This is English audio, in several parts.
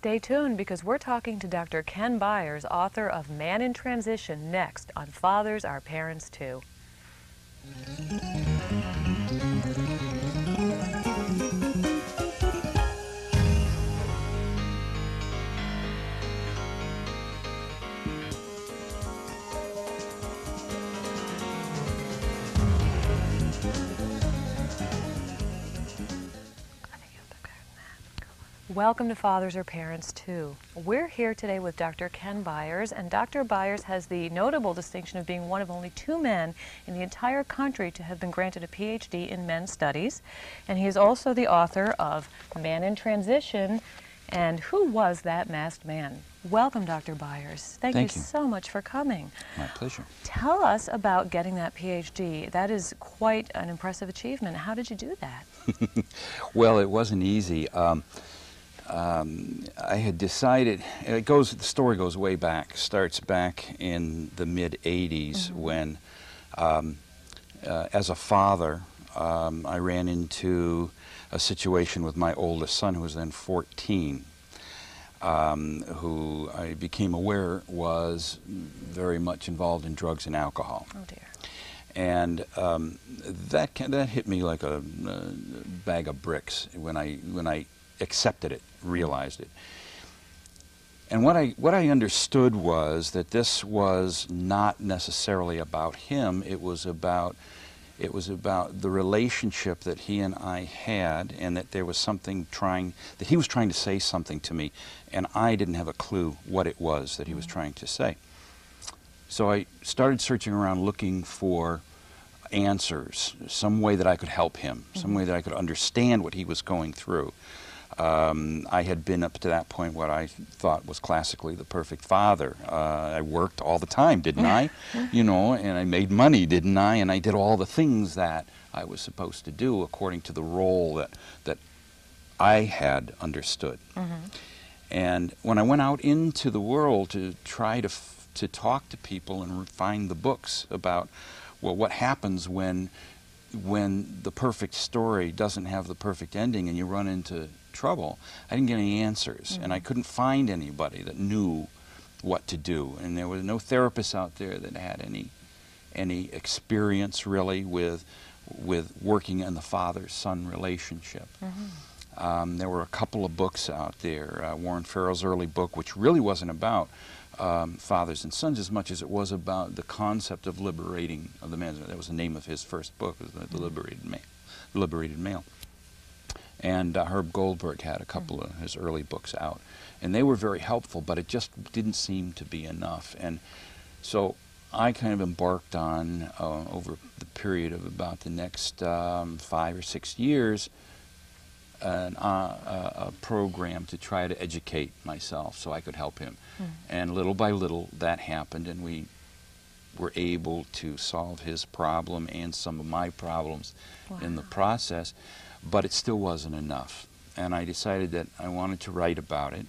Stay tuned because we're talking to Dr. Ken Byers, author of Man in Transition, next on Fathers Are Parents Too. Welcome to Fathers Are Parents Too. We're here today with Dr. Ken Byers, and Dr. Byers has the notable distinction of being one of only 2 men in the entire country to have been granted a PhD in men's studies. And he is also the author of Man in Transition and Who Was That Masked Man? Welcome, Dr. Byers. Thank you so much for coming. My pleasure. Tell us about getting that PhD. That is quite an impressive achievement. How did you do that? Well, it wasn't easy. I had decided, the story goes way back, starts back in the mid-'80s when, as a father, I ran into a situation with my oldest son, who was then 14, who I became aware was very much involved in drugs and alcohol. Oh dear. And that hit me like a bag of bricks when I accepted it, realized it. And what I understood was that this was not necessarily about him. It was about the relationship that he and I had, and that there was something that he was trying to say something to me, and I didn't have a clue what it was that he was trying to say. So I started searching around looking for answers, some way that I could help him, some way that I could understand what he was going through. I had been up to that point what I thought was classically the perfect father. I worked all the time, didn't I? You know, and I made money, didn't I? And I did all the things that I was supposed to do according to the role that I had understood. And when I went out into the world to try to talk to people and find the books about, well, what happens when the perfect story doesn't have the perfect ending and you run into trouble, I didn't get any answers, and I couldn't find anybody that knew what to do, and there was no therapist out there that had any experience really with working in the father-son relationship. There were a couple of books out there, Warren Farrell's early book, which really wasn't about fathers and sons as much as it was about the concept of liberating of the man. That was the name of his first book, was The Liberated Male. And Herb Goldberg had a couple of his early books out, and they were very helpful, but it just didn't seem to be enough. And so I kind of embarked on, over the period of about the next 5 or 6 years, a program to try to educate myself so I could help him. And little by little that happened, and we were able to solve his problem and some of my problems in the process, but it still wasn't enough. And I decided that I wanted to write about it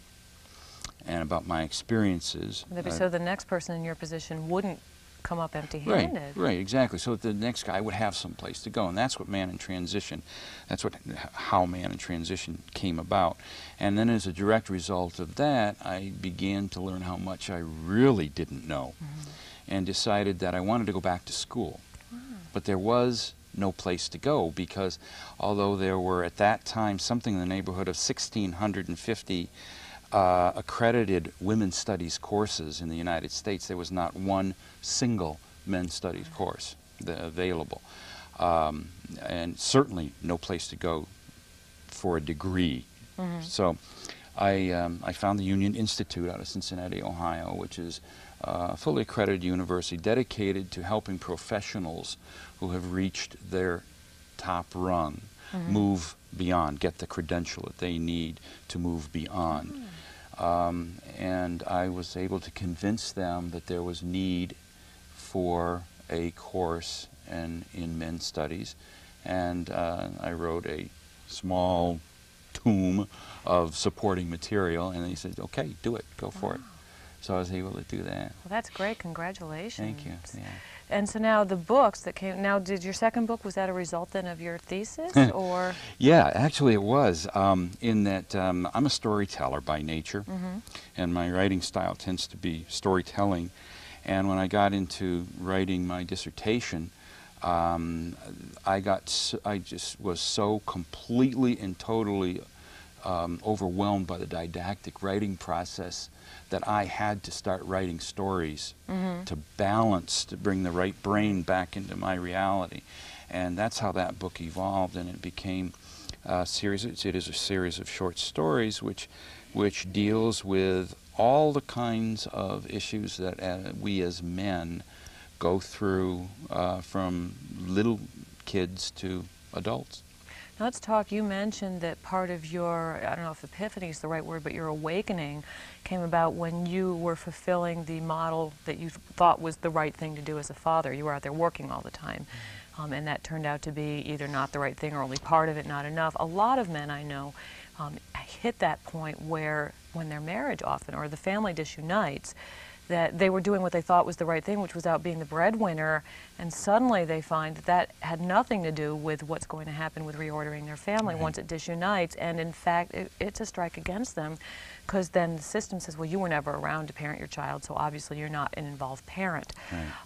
and about my experiences. So the next person in your position wouldn't come up empty-handed. Right, exactly. So the next guy would have some place to go, and that's what Man in Transition, how Man in Transition came about. And then as a direct result of that, I began to learn how much I really didn't know, and decided that I wanted to go back to school. But there was no place to go, because although there were at that time something in the neighborhood of 1,650 accredited women's studies courses in the United States, there was not one single men's studies course available, and certainly no place to go for a degree. So I found the Union Institute out of Cincinnati, Ohio, which is a fully accredited university dedicated to helping professionals who have reached their top rung move beyond, get the credential that they need to move beyond. And I was able to convince them that there was need for a course in men's studies, and I wrote a small tome of supporting material, and they said, okay, do it, go for it. So I was able to do that. Well, that's great. Congratulations. Thank you. Yeah. And so now the books that came, now did your second book, was that a result then of your thesis or? Yeah, actually it was, in that I'm a storyteller by nature, and my writing style tends to be storytelling. And when I got into writing my dissertation, I just was so completely and totally overwhelmed by the didactic writing process that I had to start writing stories to balance, to bring the right brain back into my reality. And that's how that book evolved, and it became a series. It is a series of short stories which deals with all the kinds of issues that we as men go through, from little kids to adults. Now let's talk, you mentioned that part of your, I don't know if epiphany is the right word, but your awakening came about when you were fulfilling the model that you thought was the right thing to do as a father. You were out there working all the time, and that turned out to be either not the right thing or only part of it, not enough. A lot of men I know hit that point where when their marriage often, or the family disunites, that they were doing what they thought was the right thing, which was out being the breadwinner, and suddenly they find that that had nothing to do with what's going to happen with reordering their family once it disunites, and in fact it's a strike against them, because then the system says, well, you were never around to parent your child, so obviously you're not an involved parent.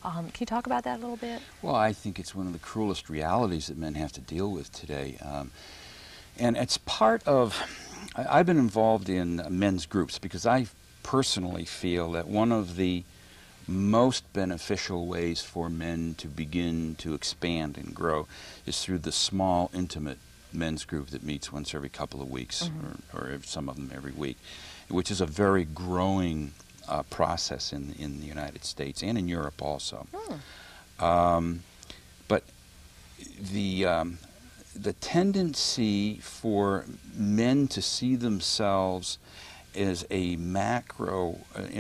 Can you talk about that a little bit? Well, I think it's one of the cruelest realities that men have to deal with today. And it's part of, I've been involved in men's groups because I personally feel that one of the most beneficial ways for men to begin to expand and grow is through the small, intimate men's group that meets once every couple of weeks, or some of them every week, which is a very growing process in the United States and in Europe also. But the tendency for men to see themselves as a macro,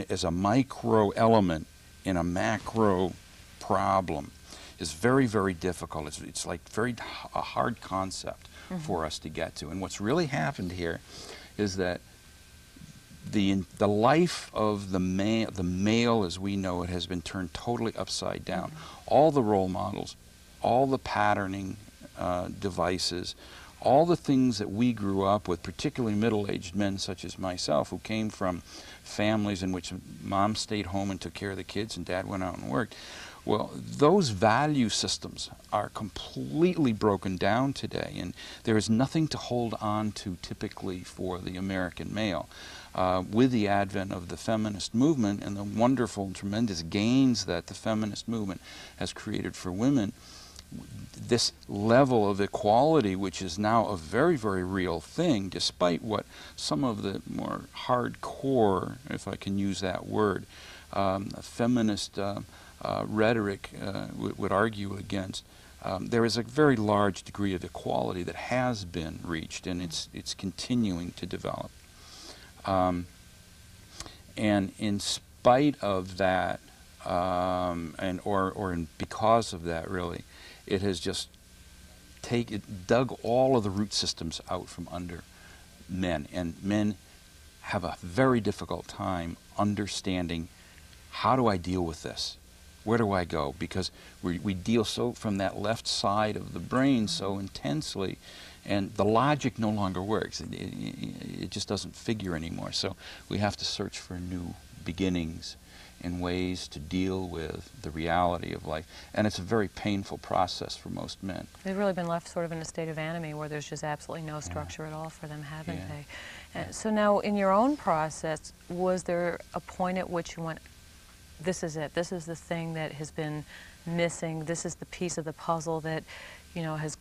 as a micro element in a macro problem is very, very difficult. It's like a hard concept for us to get to. And what's really happened here is that the life of the male as we know it has been turned totally upside down. All the role models, all the patterning devices, all the things that we grew up with, particularly middle-aged men such as myself, who came from families in which mom stayed home and took care of the kids and dad went out and worked. Well, those value systems are completely broken down today, and there is nothing to hold on to typically for the American male. With the advent of the feminist movement and the wonderful and tremendous gains that the feminist movement has created for women, this level of equality, which is now a very, very real thing, despite what some of the more hardcore, if I can use that word, feminist rhetoric would argue against, there is a very large degree of equality that has been reached, and it's continuing to develop. And in spite of that, because of that, really, it has just dug all of the root systems out from under men, and men have a very difficult time understanding, how do I deal with this? Where do I go? Because we deal so from that left side of the brain so intensely, and the logic no longer works. It just doesn't figure anymore. So we have to search for new beginnings and ways to deal with the reality of life. And it's a very painful process for most men. They've really been left sort of in a state of anomie where there's just absolutely no structure at all for them, haven't they? And so now, in your own process, was there a point at which you went, this is it, this is the thing that has been missing, this is the piece of the puzzle that, you know, has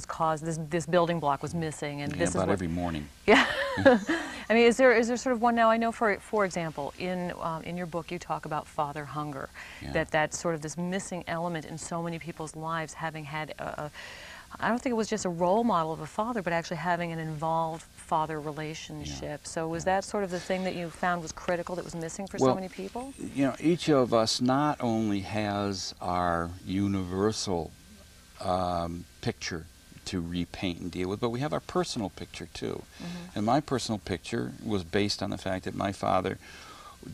caused this building block was missing, and this is what, every morning. Yeah. I mean, is there sort of one now? I know, for example, in your book you talk about father hunger, that's sort of this missing element in so many people's lives, having had I don't think it was just a role model of a father, but actually having an involved father relationship. So was that sort of the thing that you found was critical, that was missing for so many people? You know, each of us not only has our universal picture to repaint and deal with, but we have our personal picture too. And my personal picture was based on the fact that my father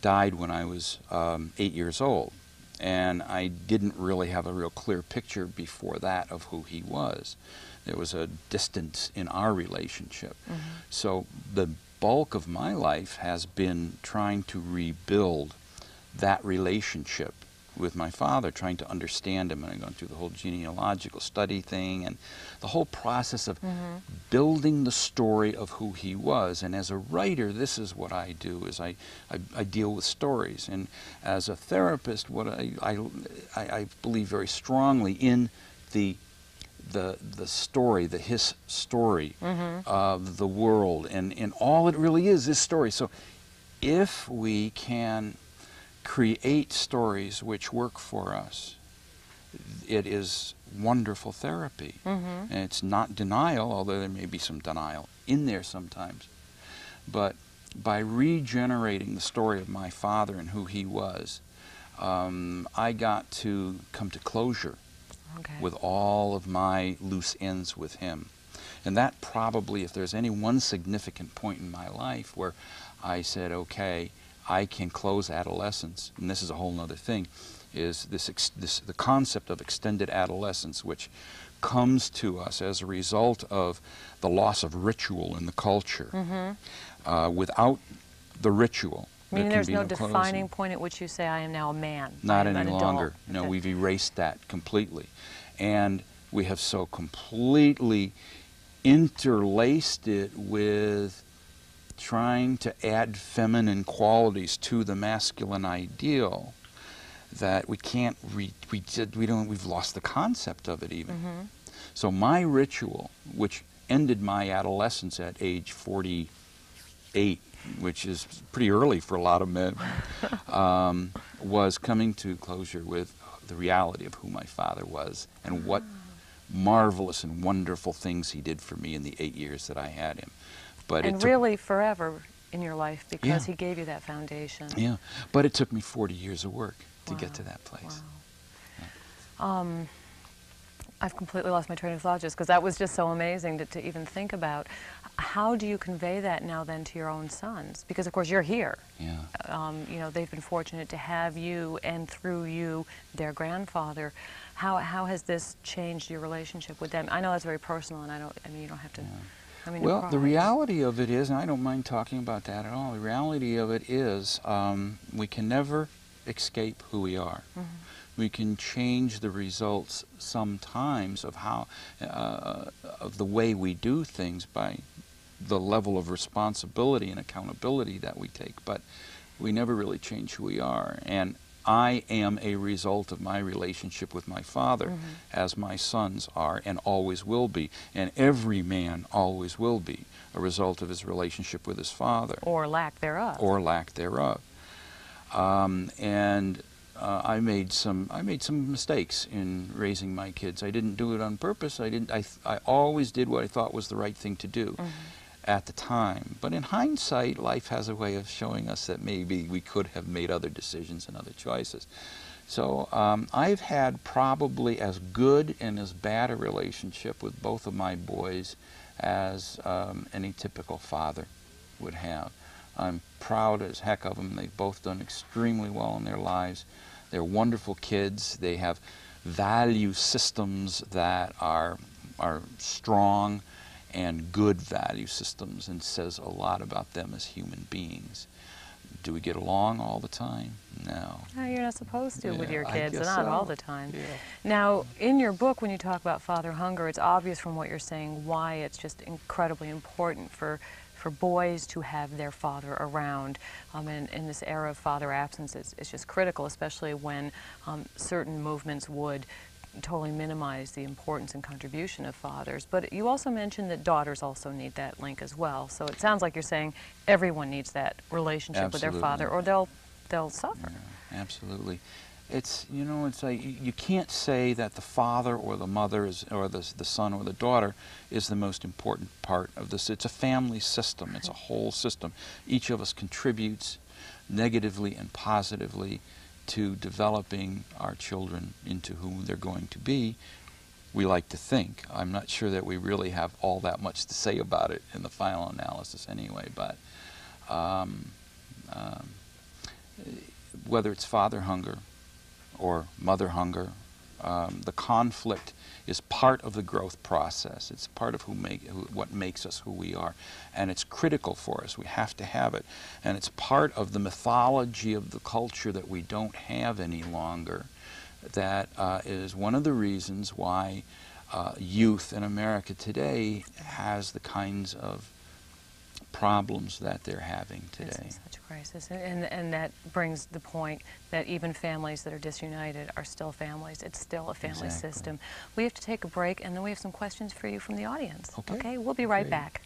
died when I was 8 years old. And I didn't really have a real clear picture before that of who he was. There was a distance in our relationship. So the bulk of my life has been trying to rebuild that relationship with my father, trying to understand him. And I've gone through the whole genealogical study thing and the whole process of building the story of who he was. And as a writer, this is what I do, is I deal with stories. And as a therapist, what I believe very strongly in the story, his story of the world, and all it really is story. So if we can create stories which work for us, it is wonderful therapy. And it's not denial, although there may be some denial in there sometimes. But by regenerating the story of my father and who he was, I got to come to closure with all of my loose ends with him. And that probably, if there's any one significant point in my life where I said, okay, I can close adolescence, and this is a whole other thing, is the concept of extended adolescence, which comes to us as a result of the loss of ritual in the culture. Without the ritual, meaning there there's can be no no defining closing. point at which you say, I am now a man. Not I am any an longer. adult. No, we've erased that completely. And we have so completely interlaced it with trying to add feminine qualities to the masculine ideal that we can't, we've lost the concept of it even. So my ritual, which ended my adolescence at age 48, which is pretty early for a lot of men, was coming to closure with the reality of who my father was and what marvelous and wonderful things he did for me in the 8 years that I had him. But and really forever in your life, because he gave you that foundation. Yeah, but it took me 40 years of work to get to that place. I've completely lost my train of thought just because that was just so amazing to even think about. How do you convey that now then to your own sons? Because of course you're here. You know, they've been fortunate to have you, and through you, their grandfather. How has this changed your relationship with them? I know that's very personal, and I mean, you don't have to. Well, the reality of it is, and I don't mind talking about that at all, the reality of it is we can never escape who we are. We can change the results sometimes of how, of the way we do things by the level of responsibility and accountability that we take, but we never really change who we are. And I am a result of my relationship with my father, as my sons are and always will be. And every man always will be a result of his relationship with his father. Or lack thereof. Or lack thereof. I made some mistakes in raising my kids. I didn't do it on purpose. I always did what I thought was the right thing to do at the time. But in hindsight, life has a way of showing us that maybe we could have made other decisions and other choices. So I've had probably as good and as bad a relationship with both of my boys as any typical father would have. I'm proud as heck of them. They've both done extremely well in their lives. They're wonderful kids. They have value systems that are strong and good value systems, and says a lot about them as human beings. Do we get along all the time? No. No, you're not supposed to with your kids, guess not so. all the time. Yeah. Now, in your book, when you talk about father hunger, it's obvious from what you're saying why it's just incredibly important for boys to have their father around. And in this era of father absence, it's just critical, especially when certain movements would totally minimize the importance and contribution of fathers. But you also mentioned that daughters also need that link as well. So it sounds like you're saying everyone needs that relationship with their father, or they'll suffer. Yeah, absolutely. It's, you know, it's like you can't say that the father or the mother or the son or the daughter is the most important part of this. It's a family system. It's a whole system. Each of us contributes negatively and positively to developing our children into who they're going to be. We like to think. I'm not sure that we really have all that much to say about it in the final analysis anyway, but whether it's father hunger or mother hunger, the conflict is part of the growth process. It's part of what makes us who we are. And it's critical for us. We have to have it. And it's part of the mythology of the culture that we don't have any longer. That is one of the reasons why youth in America today has the kinds of problems that they're having today. It's such a crisis. And that brings the point that even families that are disunited are still families. It's still a family system. We have to take a break, and then we have some questions for you from the audience. Okay? We'll be right back.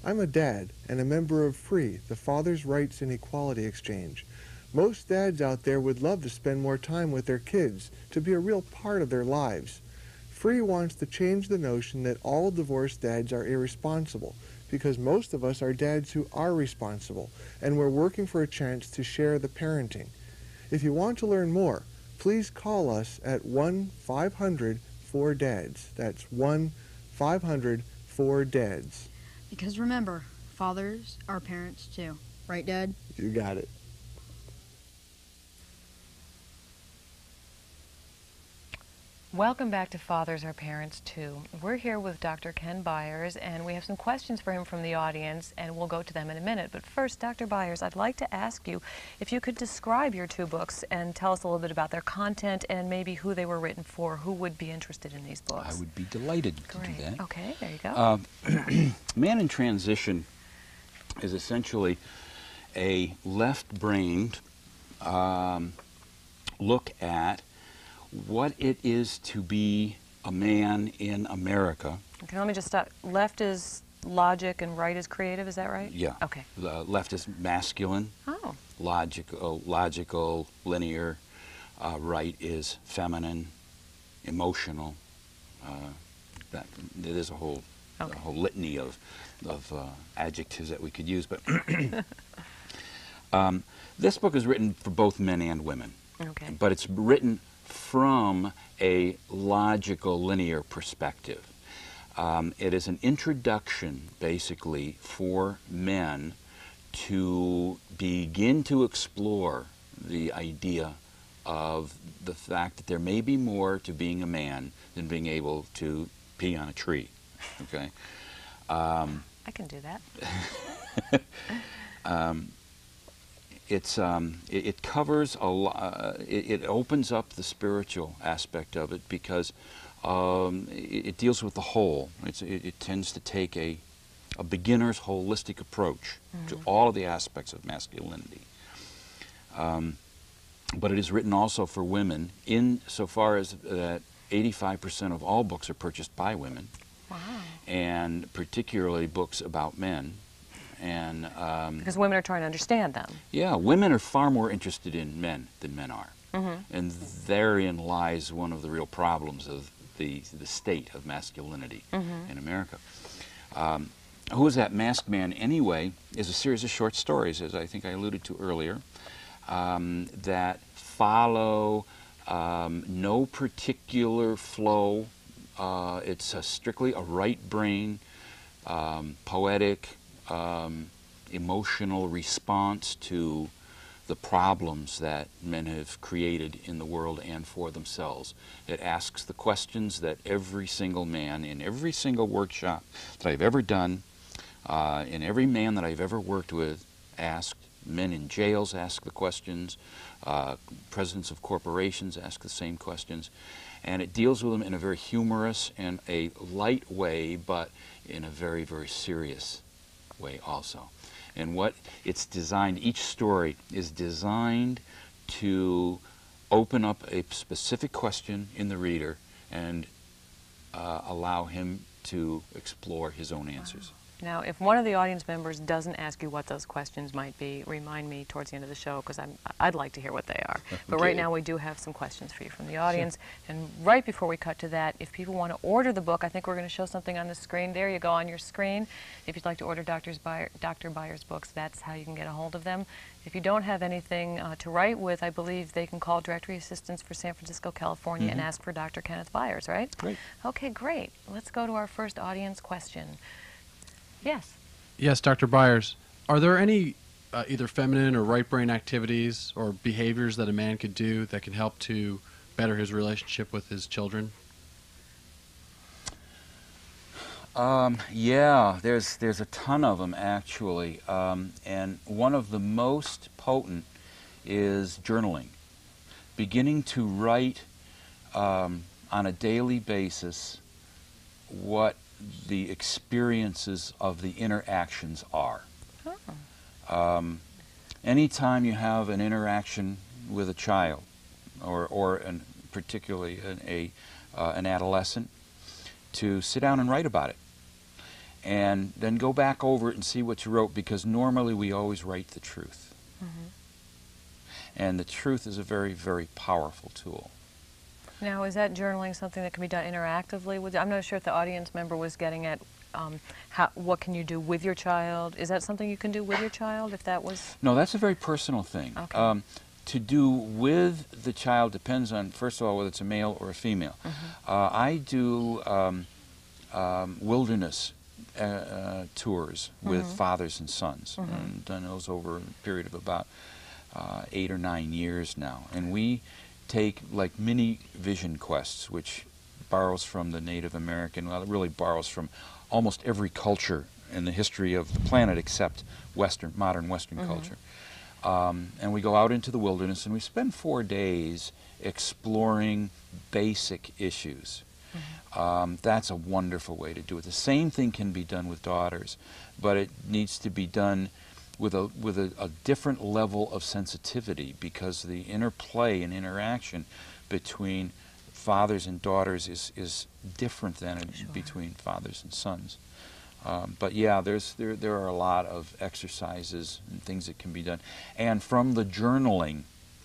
I'm a dad and a member of FREE, the Father's Rights and Equality Exchange. Most dads out there would love to spend more time with their kids, to be a real part of their lives. FREE wants to change the notion that all divorced dads are irresponsible, because most of us are dads who are responsible, and we're working for a chance to share the parenting. If you want to learn more, please call us at 1-500-4DADS. That's 1-500-4DADS. Because remember, fathers are parents too. Right, Dad? You got it. Welcome back to Fathers Are Parents Too. We're here with Dr. Ken Byers, and we have some questions for him from the audience, and we'll go to them in a minute. But first, Dr. Byers, I'd like to ask you if you could describe your two books and tell us a little bit about their content and maybe who they were written for, who would be interested in these books. I would be delighted to do that. Okay, there you go. Man in Transition is essentially a left-brained look at what it is to be a man in America. Okay, let me just stop. Left is logic and right is creative, is that right? Yeah. Okay. Left is masculine, logical, linear. Right is feminine, emotional. There's a whole litany of adjectives that we could use. But this book is written for both men and women. Okay. But it's written from a logical, linear perspective. It is an introduction, basically, for men to begin to explore the idea of the fact that there may be more to being a man than being able to pee on a tree. Okay? I can do that. It covers a lot. It opens up the spiritual aspect of it because it deals with the whole. It tends to take a beginner's holistic approach to all of the aspects of masculinity. But it is written also for women, in so far as that 85% of all books are purchased by women. Wow. And particularly books about men. And because women are trying to understand them. Yeah, women are far more interested in men than men are. And therein lies one of the real problems of the state of masculinity in America. Who is That Masked Man Anyway is a series of short stories, as I think I alluded to earlier, that follow no particular flow. It's strictly a right brain, poetic, emotional response to the problems that men have created in the world and for themselves. It asks the questions that every single man in every single workshop that I've ever done, and every man that I've ever worked with asked. Men in jails ask the questions, presidents of corporations ask the same questions, and it deals with them in a very humorous and a light way, but in a very, very serious way also. And what it's designed, each story is designed to open up a specific question in the reader and allow him to explore his own answers. Now, if one of the audience members doesn't ask you what those questions might be, remind me towards the end of the show, because I'd like to hear what they are. But right now we do have some questions for you from the audience. Sure. And right before we cut to that, if people want to order the book, I think we're going to show something on the screen. There you go on your screen. If you'd like to order Dr. Byers' books, that's how you can get a hold of them. If you don't have anything to write with, I believe they can call Directory Assistance for San Francisco, California, and ask for Dr. Kenneth Byers, right? Great. Okay, great. Let's go to our first audience question. Yes. Yes, Dr. Byers. Are there any either feminine or right brain activities or behaviors that a man could do that can help to better his relationship with his children? Yeah, there's a ton of them actually, and one of the most potent is journaling. Beginning to write on a daily basis what the experiences of the interactions are. Anytime you have an interaction with a child, or particularly an adolescent, to sit down and write about it. And then go back over it and see what you wrote, because normally we always write the truth. And the truth is a very, very powerful tool. Now, is that journaling something that can be done interactively? I'm not sure if the audience member was getting at what can you do with your child. Is that something you can do with your child, if that was? No, that's a very personal thing. Okay. To do with the child depends on, first of all, whether it's a male or a female. I do wilderness tours with fathers and sons, and done those over a period of about 8 or 9 years now. And we take like mini vision quests, which borrows from the Native American, well, it really borrows from almost every culture in the history of the planet except modern Western culture. And we go out into the wilderness and we spend 4 days exploring basic issues. That's a wonderful way to do it. The same thing can be done with daughters, but it needs to be done with a different level of sensitivity, because the interplay and interaction between fathers and daughters is different than between fathers and sons. But yeah, there are a lot of exercises and things that can be done. And from the journaling,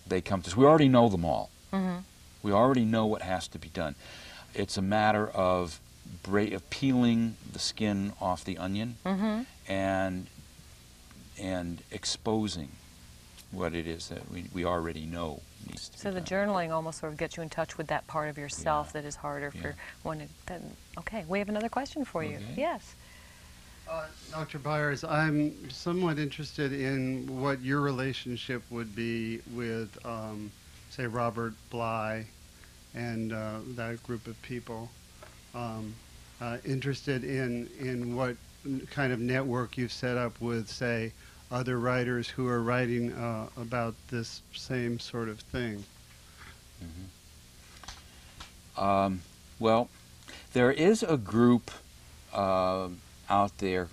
they come to us. We already know them all. We already know what has to be done. It's a matter of peeling the skin off the onion and exposing what it is that we already know needs to be So the done. journaling almost sort of gets you in touch with that part of yourself that is harder for one. Okay, we have another question for you. Yes. Dr. Byers, I'm somewhat interested in what your relationship would be with, say, Robert Bly and that group of people. Interested in what kind of network you've set up with, say, other writers who are writing about this same sort of thing. Well, there is a group out there,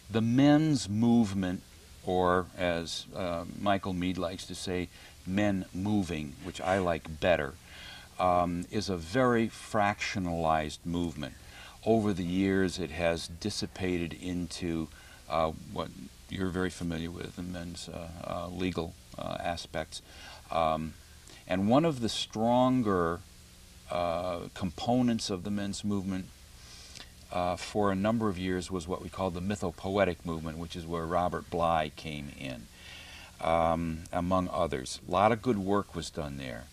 the men's movement, or as Michael Mead likes to say, men moving, which I like better, is a very fractionalized movement. Over the years, it has dissipated into what you're very familiar with, the men's legal aspects. And one of the stronger components of the men's movement for a number of years was what we call the mythopoetic movement, which is where Robert Bly came in, among others. A lot of good work was done there.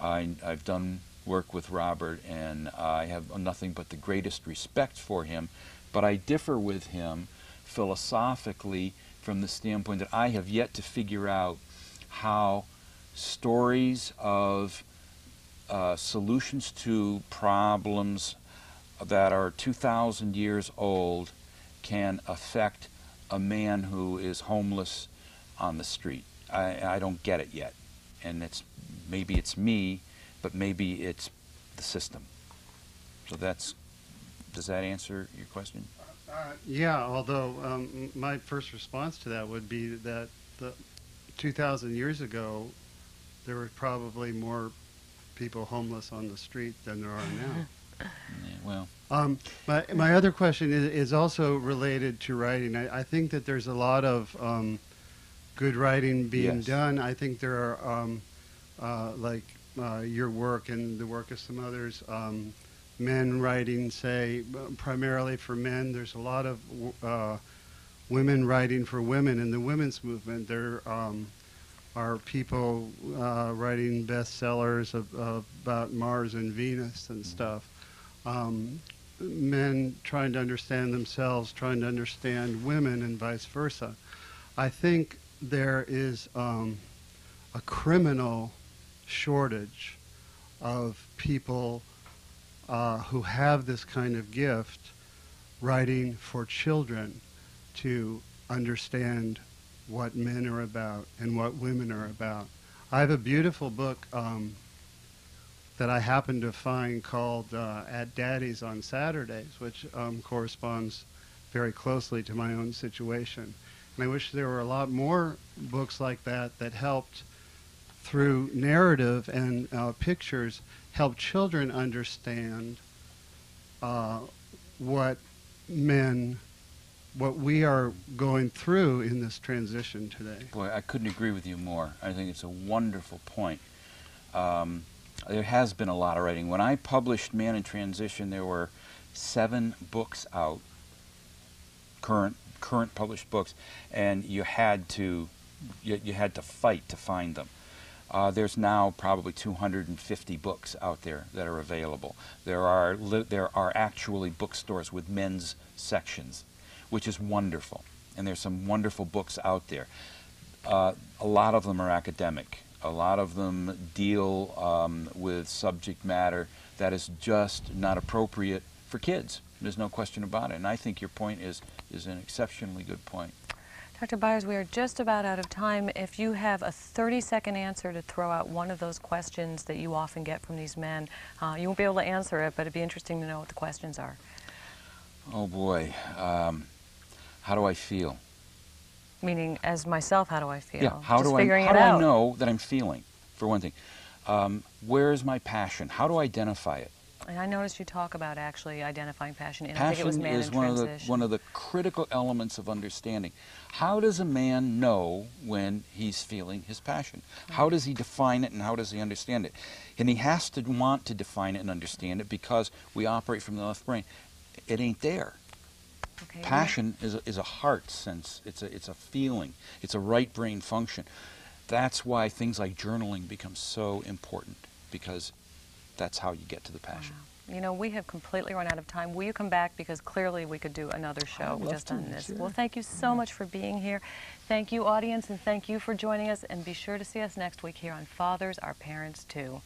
I've done work with Robert, and I have nothing but the greatest respect for him, but I differ with him philosophically from the standpoint that I have yet to figure out how stories of solutions to problems that are 2,000 years old can affect a man who is homeless on the street. I don't get it yet, and maybe it's me, but maybe it's the system. So does that answer your question? Yeah, although my first response to that would be that 2,000 years ago, there were probably more people homeless on the street than there are now. Yeah, well, my other question is also related to writing. I think that there's a lot of good writing being done. I think there are, like your work and the work of some others, men writing, say, primarily for men. There's a lot of women writing for women in the women's movement. There are people writing bestsellers about Mars and Venus and stuff. Men trying to understand themselves, trying to understand women, and vice versa. I think there is a criminal shortage of people who have this kind of gift writing for children to understand what men are about and what women are about. I have a beautiful book that I happened to find called At Daddy's on Saturdays, which corresponds very closely to my own situation. And I wish there were a lot more books like that that helped, through narrative and pictures, help children understand what we are going through in this transition today. Boy, I couldn't agree with you more. I think it's a wonderful point. There has been a lot of writing. When I published Man in Transition, there were 7 books out, current published books, and you had to fight to find them. There's now probably 250 books out there that are available. There are actually bookstores with men's sections, which is wonderful. And there's some wonderful books out there. A lot of them are academic. A lot of them deal with subject matter that is just not appropriate for kids. There's no question about it. And I think your point is an exceptionally good point. Dr. Byers, we are just about out of time. If you have a 30-second answer to throw out one of those questions that you often get from these men, you won't be able to answer it, but it'd be interesting to know what the questions are. Oh boy, how do I feel? Meaning, as myself, how do I feel? Yeah, how Just do figuring I it out. know that I'm feeling, for one thing? Where is my passion? How do I identify it? And I noticed you talk about actually identifying passion, and I think it was Passion Man is in one Transition. of the critical elements of understanding. How does a man know when he's feeling his passion? How does he define it, and how does he understand it? And he has to want to define it and understand it, because we operate from the left brain. It ain't there. Okay, Passion is a heart sense. It's a feeling. It's a right brain function. That's why things like journaling become so important, because that's how you get to the passion. Wow. You know, we have completely run out of time. Will you come back? Because clearly we could do another show love just to, on this. sure. Well, thank you so much for being here. Thank you, audience, and thank you for joining us. And be sure to see us next week here on Fathers Are Parents Too.